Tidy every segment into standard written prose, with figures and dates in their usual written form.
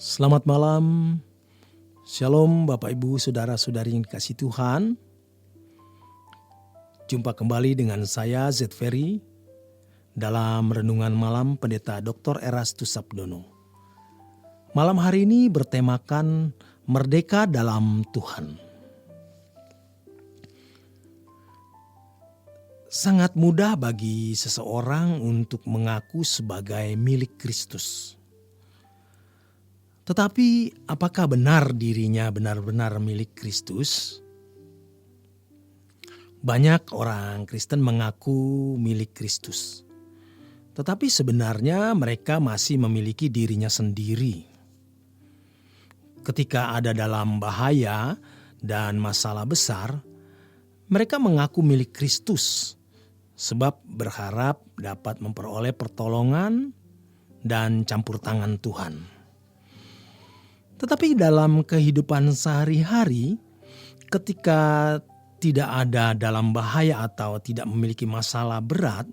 Selamat malam, Shalom Bapak Ibu Saudara-saudari yang dikasihi Tuhan. Jumpa kembali dengan saya Z Ferry dalam Renungan Malam Pendeta Dr. Erastus Sabdono. Malam hari ini bertemakan Merdeka dalam Tuhan. Sangat mudah bagi seseorang untuk mengaku sebagai milik Kristus. Tetapi apakah benar dirinya benar-benar milik Kristus? Banyak orang Kristen mengaku milik Kristus. Tetapi sebenarnya mereka masih memiliki dirinya sendiri. Ketika ada dalam bahaya dan masalah besar, mereka mengaku milik Kristus sebab berharap dapat memperoleh pertolongan dan campur tangan Tuhan. Tetapi dalam kehidupan sehari-hari, ketika tidak ada dalam bahaya atau tidak memiliki masalah berat,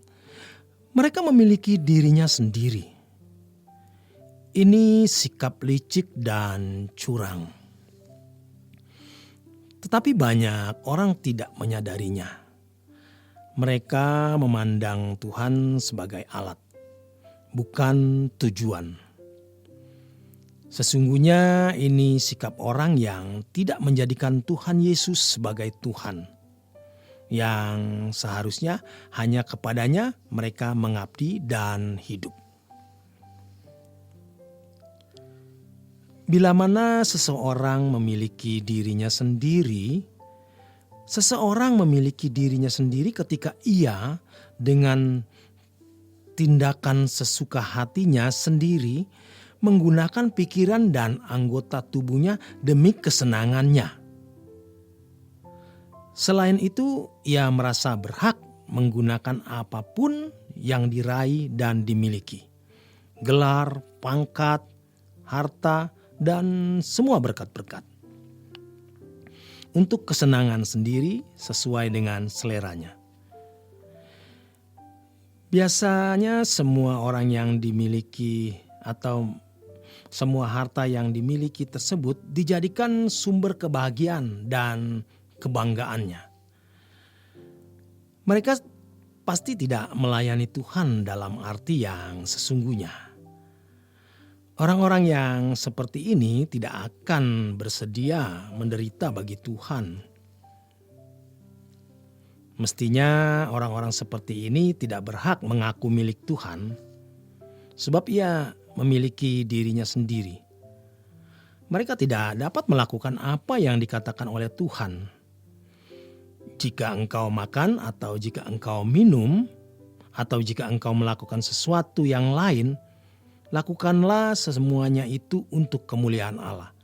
mereka memiliki dirinya sendiri. Ini sikap licik dan curang. Tetapi banyak orang tidak menyadarinya. Mereka memandang Tuhan sebagai alat, bukan tujuan. Sesungguhnya ini sikap orang yang tidak menjadikan Tuhan Yesus sebagai Tuhan, yang seharusnya hanya kepadanya mereka mengabdi dan hidup. Bila mana seseorang memiliki dirinya sendiri, seseorang memiliki dirinya sendiri ketika ia dengan tindakan sesuka hatinya sendiri menggunakan pikiran dan anggota tubuhnya demi kesenangannya. Selain itu, ia merasa berhak menggunakan apapun yang diraih dan dimiliki. Gelar, pangkat, harta, dan semua berkat-berkat. Untuk kesenangan sendiri sesuai dengan seleranya. Biasanya semua orang yang dimiliki atau semua harta yang dimiliki tersebut dijadikan sumber kebahagiaan dan kebanggaannya. Mereka pasti tidak melayani Tuhan dalam arti yang sesungguhnya. Orang-orang yang seperti ini tidak akan bersedia menderita bagi Tuhan. Mestinya orang-orang seperti ini tidak berhak mengaku milik Tuhan, sebab ia memiliki dirinya sendiri. Mereka tidak dapat melakukan apa yang dikatakan oleh Tuhan. Jika engkau makan atau jika engkau minum atau jika engkau melakukan sesuatu yang lain, lakukanlah semuanya itu untuk kemuliaan Allah.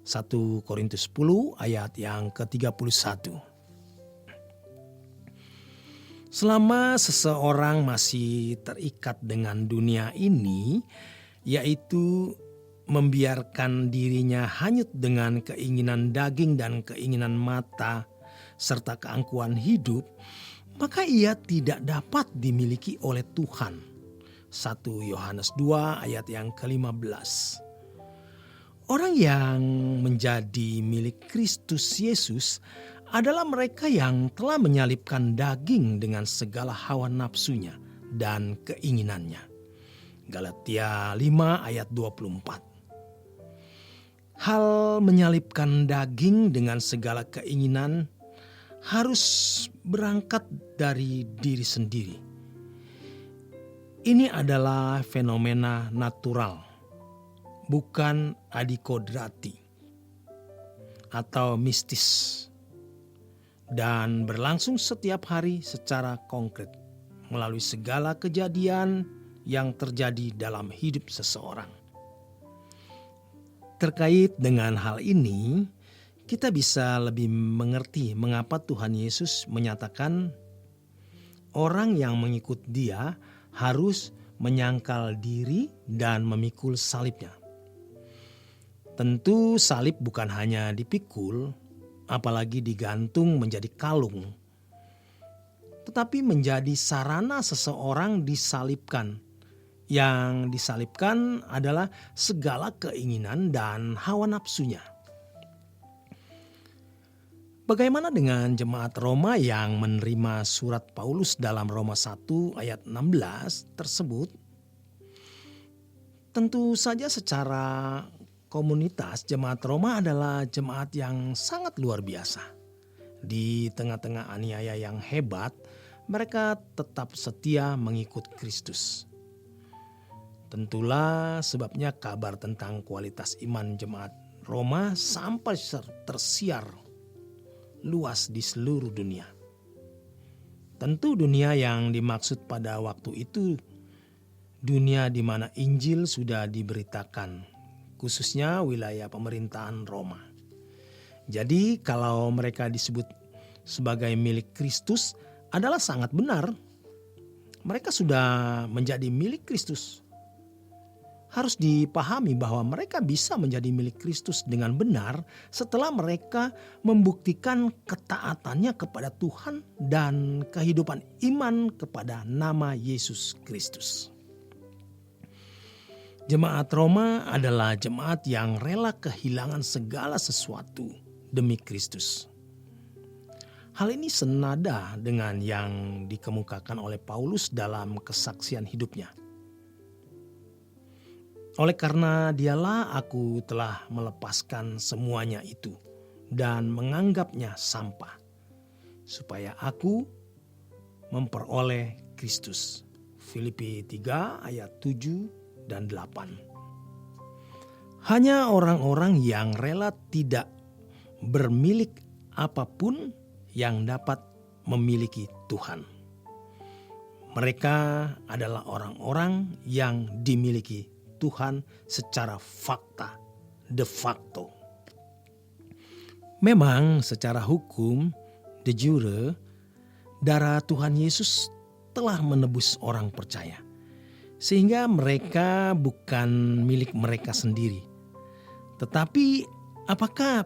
1 Korintus 10 ayat yang ke-31. Selama seseorang masih terikat dengan dunia ini, yaitu membiarkan dirinya hanyut dengan keinginan daging dan keinginan mata serta keangkuhan hidup, maka ia tidak dapat dimiliki oleh Tuhan. 1 Yohanes 2 ayat yang ke-15. Orang yang menjadi milik Kristus Yesus adalah mereka yang telah menyalibkan daging dengan segala hawa nafsunya dan keinginannya. Galatia 5 ayat 24. Hal menyalibkan daging dengan segala keinginan harus berangkat dari diri sendiri. Ini adalah fenomena natural, bukan adikodrati atau mistis, dan berlangsung setiap hari secara konkret melalui segala kejadian yang terjadi dalam hidup seseorang. Terkait dengan hal ini, kita bisa lebih mengerti mengapa Tuhan Yesus menyatakan orang yang mengikut Dia harus menyangkal diri dan memikul salibnya. Tentu salib bukan hanya dipikul, apalagi digantung menjadi kalung, tetapi menjadi sarana seseorang disalibkan Yang disalibkan adalah segala keinginan dan hawa nafsunya. Bagaimana dengan jemaat Roma yang menerima surat Paulus dalam Roma 1 ayat 16 tersebut? Tentu saja secara komunitas jemaat Roma adalah jemaat yang sangat luar biasa. Di tengah-tengah aniaya yang hebat, mereka tetap setia mengikut Kristus. Tentulah sebabnya kabar tentang kualitas iman jemaat Roma sampai tersiar luas di seluruh dunia. Tentu dunia yang dimaksud pada waktu itu dunia di mana Injil sudah diberitakan, khususnya wilayah pemerintahan Roma. Jadi kalau mereka disebut sebagai milik Kristus adalah sangat benar. Mereka sudah menjadi milik Kristus. Harus dipahami bahwa mereka bisa menjadi milik Kristus dengan benar setelah mereka membuktikan ketaatannya kepada Tuhan dan kehidupan iman kepada nama Yesus Kristus. Jemaat Roma adalah jemaat yang rela kehilangan segala sesuatu demi Kristus. Hal ini senada dengan yang dikemukakan oleh Paulus dalam kesaksian hidupnya. Oleh karena dialah aku telah melepaskan semuanya itu dan menganggapnya sampah, supaya aku memperoleh Kristus. Filipi 3 ayat 7 dan 8. Hanya orang-orang yang rela tidak bermilik apapun yang dapat memiliki Tuhan. Mereka adalah orang-orang yang dimiliki Tuhan secara fakta, de facto. Memang secara hukum, de jure, darah Tuhan Yesus telah menebus orang percaya. Sehingga mereka bukan milik mereka sendiri. Tetapi apakah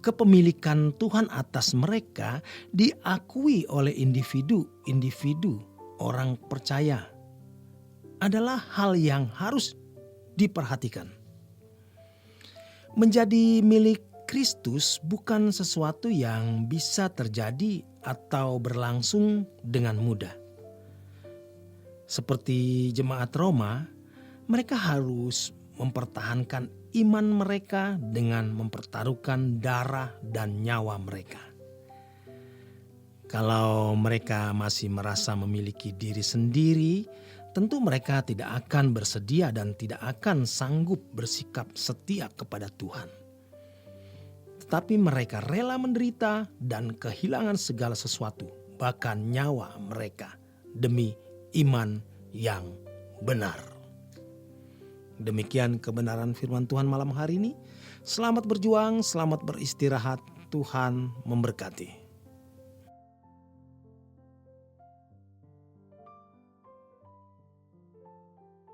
kepemilikan Tuhan atas mereka diakui oleh individu orang percaya adalah hal yang harus diperhatikan. Menjadi milik Kristus bukan sesuatu yang bisa terjadi atau berlangsung dengan mudah. Seperti jemaat Roma, mereka harus mempertahankan iman mereka dengan mempertaruhkan darah dan nyawa mereka. Kalau mereka masih merasa memiliki diri sendiri, tentu mereka tidak akan bersedia dan tidak akan sanggup bersikap setia kepada Tuhan. Tetapi mereka rela menderita dan kehilangan segala sesuatu, bahkan nyawa mereka, demi iman yang benar. Demikian kebenaran firman Tuhan malam hari ini. Selamat berjuang, selamat beristirahat. Tuhan memberkati.